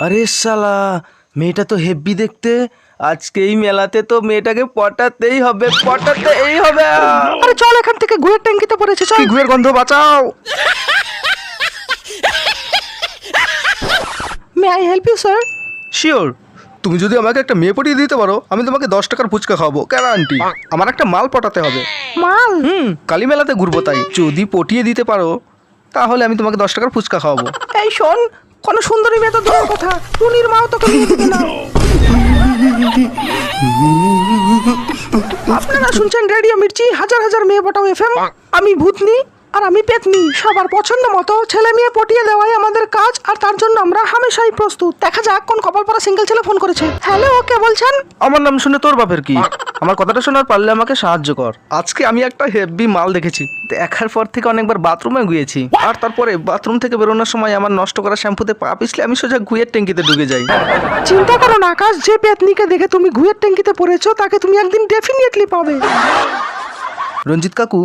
আরে শালা, মেয়েটা তো হেব্বি দেখতে। আজকে এই মেলাতে তো মেয়েটাকে পটাতেই হবে, পটাতেই হবে। আরে চল এখান থেকে, ঘুয়ের ট্যাঙ্কিতে পড়েছে, চল। কি ঘুয়ের গন্ধ, বাঁচাও। May I help you sir? Sure, তুমি যদি আমাকে একটা মেয়ে পটিয়ে দিতে পারো আমি তোমাকে 10 টাকার ফুচকা খাওয়াবো। কেন আন্টি? আমার একটা মাল পটাতে হবে। মাল? কালী মেলাতে ঘুরবো, তাই যদি পটিয়ে দিতে পারো তাহলে আমি তোমাকে 10 টাকার ফুচকা খাওয়াবো। এই শোন, কোনো সুন্দরী মেয়ে তো দূরের কথা, টুনির মাও তোকে নিয়ে দিবে না। আপনারা শুনছেন রেডিও মির্চি, হাজার হাজার মেয়ে পটাও এফএম। আমি ভূতনি আর আমি পেতনি, সবার পছন্দ মতো ছেলে মেয়ে পটিয়ে দেওয়াই আমাদের কাজ, আর তার জন্য আমরা হামেশাই প্রস্তুত। দেখা যাক কোন কপালপরা সিঙ্গেল ছেলে ফোন করেছে। হ্যালো, কে বলছেন? আমার নাম শুনে তোর বাপের কি? আমার কথাটা শোনার পারলে আমাকে সাহায্য কর। আজকে আমি একটা হেভি মাল দেখেছি, দেখার পর থেকে অনেকবার বাথরুমে গিয়েছি, আর তারপরে বাথরুম থেকে বেরোনোর সময় আমার নষ্ট করা শ্যাম্পুতে পা পিছলে আমি সোজা ঘুয়ের ট্যাঙ্কিতে ঢুকে যাই। চিন্তা করো না আকাশ, যে পেতনিকে দেখে তুমি ঘুয়ের ট্যাঙ্কিতে পড়েছো তাকে তুমি একদিন ডেফিনেটলি পাবে। রঞ্জিত কাকু,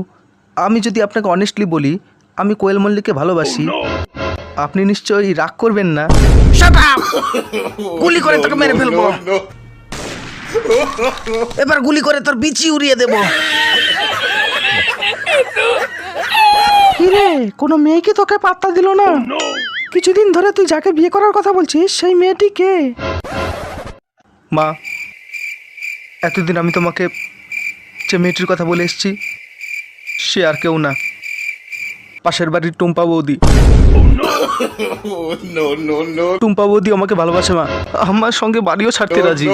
আমি যদি আপনাকে অনেস্টলি বলি আমি কোয়েল মল্লিককে ভালোবাসি, আপনি নিশ্চয়ই রাগ করবেন না? গুলি করে তোকে মেরে ফেলবো, এবার গুলি করে তোর বিচি উড়িয়ে দেবো। কিরে, কোনো মেয়ে কি তোকে পাত্তা দিল না? কিছুদিন ধরে তুই যাকে বিয়ে করার কথা বলছিস সেই মেয়েটি কে? মা, এতদিন আমি তোমাকে যে মেয়েটির কথা বলে এসেছি সে আর কেউ না, পাশের বাড়ির টুম্পা বৌদি। টুম্পা বৌদি আমাকে ভালোবাসে মা, আমার সঙ্গে বাড়িও ছাড়তে রাজি।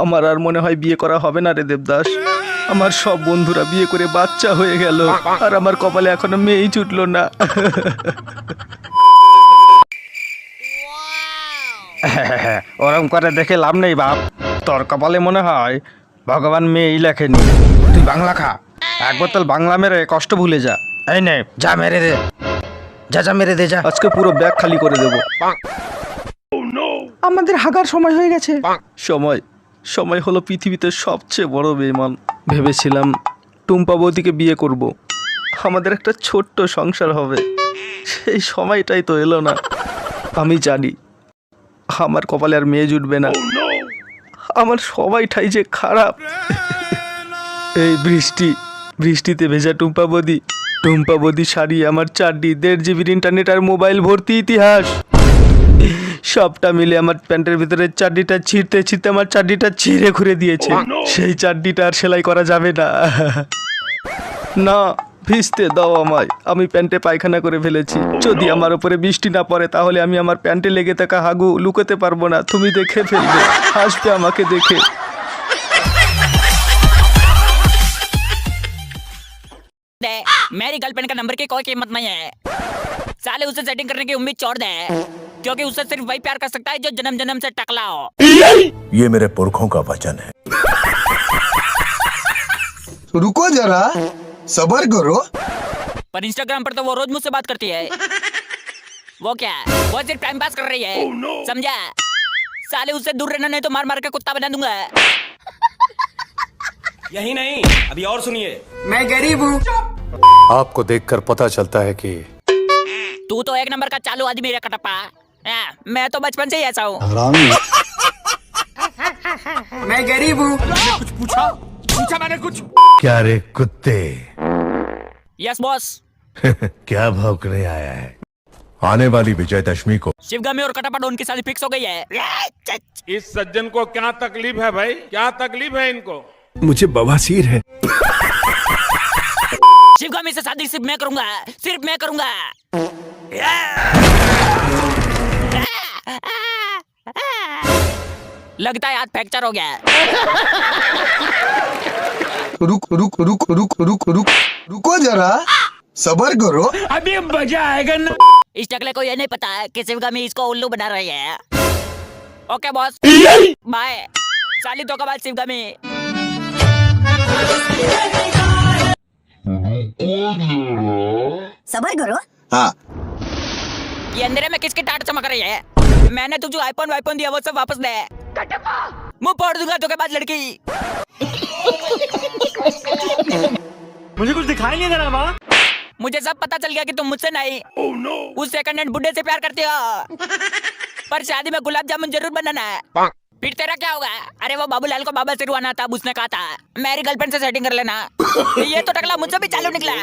আমার আর মনে হয় বিয়ে করা হবে না রে দেবদাস। আমার সব বন্ধুরা বিয়ে করে বাচ্চা হয়ে গেল, আর আমার কপালে এখনো মেয়েই জুটলো না। ওরম করে দেখে লাভ নেই বাপ, তোর কপালে মনে হয় ভগবান মেয়েই লেখেনি। তুই বাংলা খা, এক বোতল বাংলা মেরে কষ্ট ভুলে যা। এই নে, যা মেরে দে, যা যা মেরে দে যা, আজকে পুরো ব্যাগ খালি করে দেবো। আমাদের হাগার সময় হয়ে গেছে। সময় সময় হলো পৃথিবীতে সবচেয়ে বড় বেঈমান। ভেবেছিলাম টুম্পা বৌদিকে বিয়ে করব, আমাদের একটা ছোট্ট সংসার হবে, সেই সময়টাই তো এলো না। আমি জানি আমার কপালে আর মেয়ে জুটবে না, আমার সবাইটাই যে খারাপ। এই বৃষ্টিতে ভেজা টুম্পা বৌদি শাড়ি, আমার 4D 1.5 GB ইন্টারনেট আর মোবাইল ভর্তি ইতিহাস, সবটা মিলে আমার প্যান্টের ভিতরে 4Dটা ছিঁড়তে আমার 4Dটা ছিঁড়ে ঘুরে দিয়েছে। সেই 4Dটা আর সেলাই করা যাবে না। না, ভিজতে দাও আমায়, আমি প্যান্টে পায়খানা করে ফেলেছি। যদি আমার উপরে বৃষ্টি না পড়ে তাহলে আমি আমার প্যান্টে লেগে থাকা হাগু লুকোতে পারবো না, তুমি দেখে ফেলবে, হাসবে আমাকে দেখে। मेरी गर्लफ्रेंड का नंबर की कोई कीमत नहीं है। साले उसे सेटिंग करने की उम्मीद छोड़ दे, क्योंकि उससे सिर्फ वही प्यार कर सकता है जो जन्म जन्म से टकला हो। ये मेरे पुरखों का वचन है। रुको जरा, सबर करो। पर इंस्टाग्राम पर तो वो रोज मुझसे बात करती है। वो क्या, वो सिर्फ टाइम पास कर रही है, समझा? साले उससे दूर रहना, नहीं तो मार मार के कुत्ता बना दूंगा। यही नहीं, अभी और सुनिए। मैं गरीब हूँ। आपको देखकर पता चलता है कि तू तो एक नंबर का चालू आदमी रे कटप्पा। मैं तो बचपन से ही ऐसा हूँ। मैं गरीब हूँ। कुछ पूछा मैंने कुछ। क्या रे कुत्ते, यस बॉस। क्या भौंकने आया है? आने वाली विजयदशमी को शिवगामी और कटप्पा डॉन की शादी फिक्स हो गई है। इस सज्जन को क्या तकलीफ है भाई, क्या तकलीफ है इनको? मुझे बवासीर है। शिवगामी से शादी सिर्फ मैं करूंगा, सिर्फ मैं करूंगा। लगता है हाथ फ्रैक्चर हो गया है। रुको जरा, सबर करो। अभी मजा आएगा ना। इस टकले को ये नहीं पता है कि शिवगामी इसको उल्लू बना रही है। Okay boss, bye. साली तो कबाल शिवगामी। सबर करो। हाँ, ये अंधेरे में किसकी टाट चमक रही है? मैंने तुझे आईफोन वाईफोन दिया, वो सब वापस दे। मुंह फोड़ दूंगा तो के बाद लड़की। मुझे कुछ दिखाई नहीं दे रहा माँ। मुझे सब पता चल गया कि तुम मुझसे नहीं उस सेकंड हैंड बुड्ढे से प्यार करती हो। पर शादी में गुलाब जामुन जरूर बनाना है। फिर तेरा क्या होगा? अरे वो बाबूलाल को बाबा सिरवाना था, उसने कहा था मेरी गर्लफ्रेंड से सेटिंग कर लेना। ये तो टकला मुझसे भी चालू निकला।